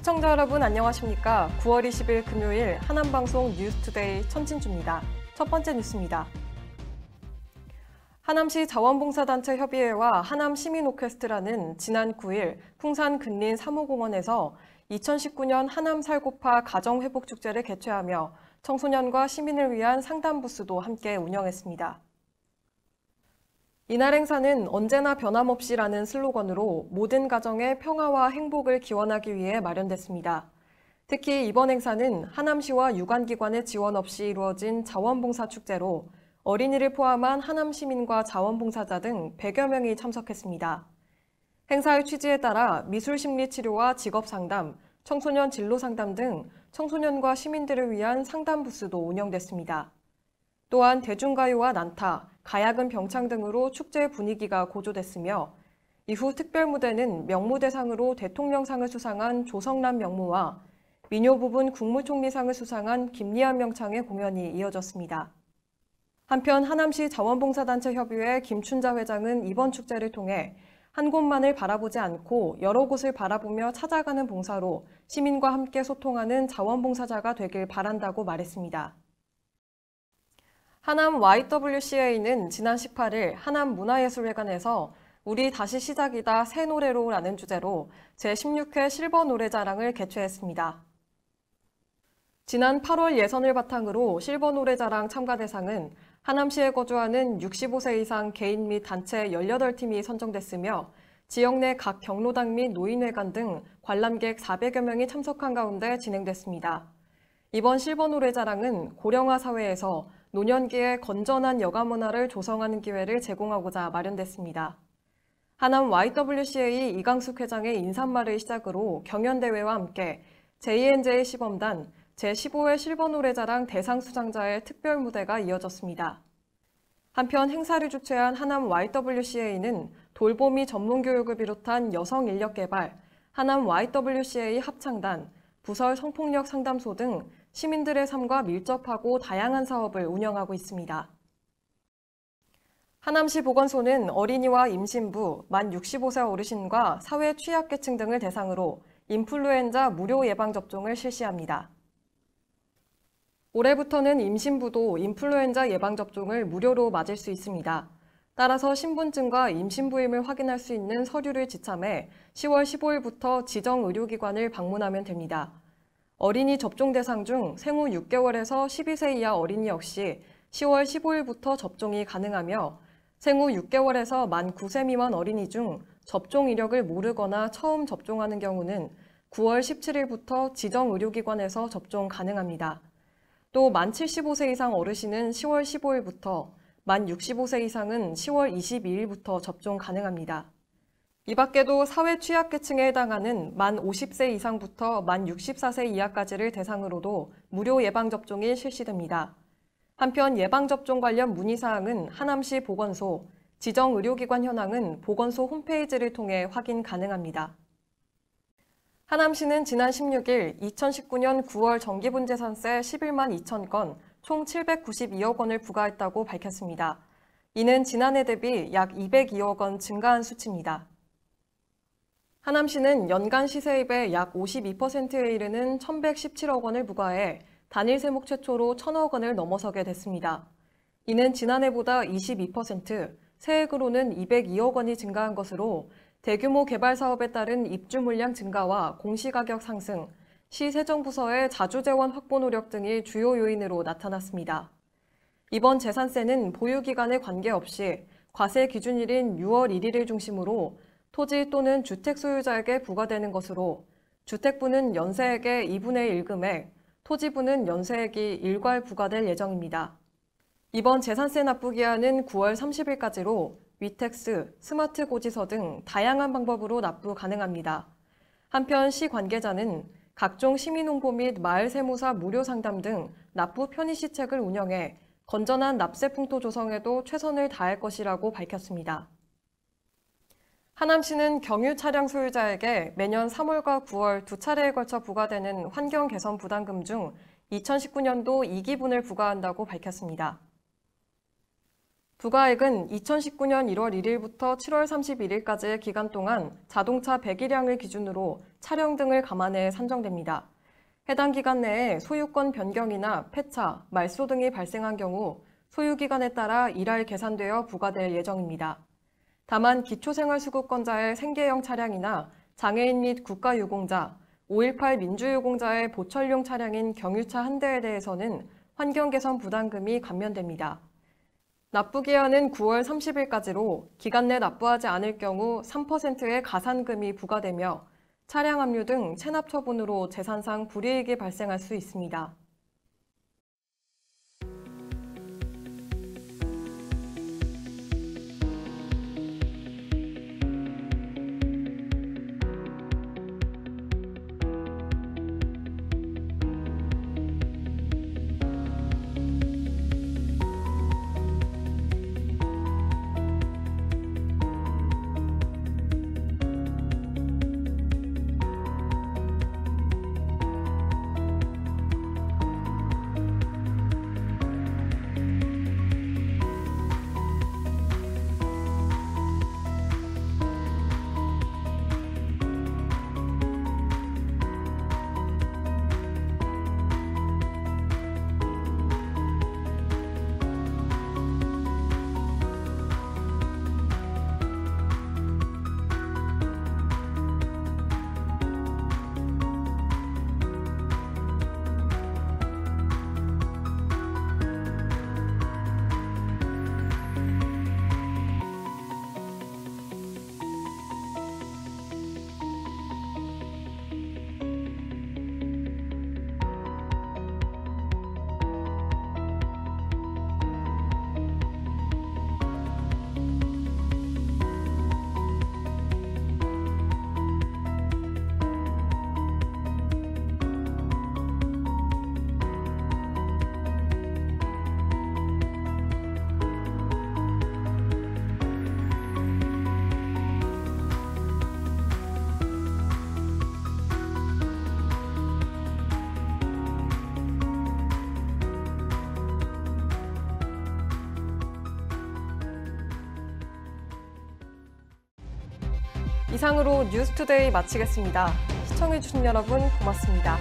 시청자 여러분 안녕하십니까? 9월 20일 금요일 하남방송 뉴스투데이 천진주입니다. 첫 번째 뉴스입니다. 하남시 자원봉사단체 협의회와 하남시민오케스트라는 지난 9일 풍산 근린 3호공원에서 2019년 하남 살고파 가정회복축제를 개최하며 청소년과 시민을 위한 상담 부스도 함께 운영했습니다. 이날 행사는 언제나 변함없이라는 슬로건으로 모든 가정의 평화와 행복을 기원하기 위해 마련됐습니다. 특히 이번 행사는 하남시와 유관기관의 지원 없이 이루어진 자원봉사축제로 어린이를 포함한 하남 시민과 자원봉사자 등 100여 명이 참석했습니다. 행사의 취지에 따라 미술심리치료와 직업상담, 청소년 진로상담 등 청소년과 시민들을 위한 상담 부스도 운영됐습니다. 또한 대중가요와 난타, 가야금 병창 등으로 축제 분위기가 고조됐으며 이후 특별무대는 명무대상으로 대통령상을 수상한 조성남 명무와 민요 부분 국무총리상을 수상한 김리한 명창의 공연이 이어졌습니다. 한편 하남시 자원봉사단체 협의회 김춘자 회장은 이번 축제를 통해 한 곳만을 바라보지 않고 여러 곳을 바라보며 찾아가는 봉사로 시민과 함께 소통하는 자원봉사자가 되길 바란다고 말했습니다. 하남 YWCA는 지난 18일 하남문화예술회관에서 우리 다시 시작이다 새 노래로 라는 주제로 제16회 실버 노래자랑을 개최했습니다. 지난 8월 예선을 바탕으로 실버 노래자랑 참가 대상은 하남시에 거주하는 65세 이상 개인 및 단체 18팀이 선정됐으며 지역 내 각 경로당 및 노인회관 등 관람객 400여 명이 참석한 가운데 진행됐습니다. 이번 실버 노래자랑은 고령화 사회에서 노년기에 건전한 여가 문화를 조성하는 기회를 제공하고자 마련됐습니다. 하남 YWCA 이강숙 회장의 인사말을 시작으로 경연대회와 함께 JNJ 시범단 제15회 실버 노래자랑 대상 수상자의 특별 무대가 이어졌습니다. 한편 행사를 주최한 하남 YWCA는 돌보미 전문교육을 비롯한 여성 인력 개발, 하남 YWCA 합창단, 부설 성폭력 상담소 등 시민들의 삶과 밀접하고 다양한 사업을 운영하고 있습니다. 하남시 보건소는 어린이와 임신부, 만 65세 어르신과 사회 취약계층 등을 대상으로 인플루엔자 무료 예방접종을 실시합니다. 올해부터는 임신부도 인플루엔자 예방접종을 무료로 맞을 수 있습니다. 따라서 신분증과 임신부임을 확인할 수 있는 서류를 지참해 10월 15일부터 지정 의료기관을 방문하면 됩니다. 어린이 접종 대상 중 생후 6개월에서 12세 이하 어린이 역시 10월 15일부터 접종이 가능하며 생후 6개월에서 만 9세 미만 어린이 중 접종 이력을 모르거나 처음 접종하는 경우는 9월 17일부터 지정 의료기관에서 접종 가능합니다. 또 만 75세 이상 어르신은 10월 15일부터, 만 65세 이상은 10월 22일부터 접종 가능합니다. 이 밖에도 사회 취약계층에 해당하는 만 50세 이상부터 만 64세 이하까지를 대상으로도 무료 예방접종이 실시됩니다. 한편 예방접종 관련 문의사항은 하남시 보건소, 지정의료기관 현황은 보건소 홈페이지를 통해 확인 가능합니다. 하남시는 지난 16일 2019년 9월 정기분재산세 11만 2천 건, 총 792억 원을 부과했다고 밝혔습니다. 이는 지난해 대비 약 202억 원 증가한 수치입니다. 하남시는 연간 시세입의 약 52%에 이르는 1,117억 원을 부과해 단일 세목 최초로 1,000억 원을 넘어서게 됐습니다. 이는 지난해보다 22%, 세액으로는 202억 원이 증가한 것으로 대규모 개발 사업에 따른 입주 물량 증가와 공시가격 상승, 시 세정부서의 자주재원 확보 노력 등이 주요 요인으로 나타났습니다. 이번 재산세는 보유기간에 관계없이 과세 기준일인 6월 1일을 중심으로 토지 또는 주택 소유자에게 부과되는 것으로 주택부는 연세액의 2분의 1 금액, 토지부는 연세액이 일괄 부과될 예정입니다. 이번 재산세 납부 기한은 9월 30일까지로 위택스, 스마트 고지서 등 다양한 방법으로 납부 가능합니다. 한편 시 관계자는 각종 시민홍보 및 마을세무사 무료 상담 등 납부 편의시책을 운영해 건전한 납세 풍토 조성에도 최선을 다할 것이라고 밝혔습니다. 하남시는 경유 차량 소유자에게 매년 3월과 9월 두 차례에 걸쳐 부과되는 환경 개선 부담금 중 2019년도 2기분을 부과한다고 밝혔습니다. 부가액은 2019년 1월 1일부터 7월 31일까지의 기간 동안 자동차 배기량을 기준으로 차량 등을 감안해 산정됩니다. 해당 기간 내에 소유권 변경이나 폐차, 말소 등이 발생한 경우 소유기간에 따라 일할 계산되어 부과될 예정입니다. 다만 기초생활수급권자의 생계형 차량이나 장애인 및 국가유공자, 5.18 민주유공자의 보철용 차량인 경유차 한 대에 대해서는 환경개선 부담금이 감면됩니다. 납부기한은 9월 30일까지로 기간 내 납부하지 않을 경우 3%의 가산금이 부과되며 차량 압류 등 체납 처분으로 재산상 불이익이 발생할 수 있습니다. 이상으로 뉴스투데이 마치겠습니다. 시청해주신 여러분 고맙습니다.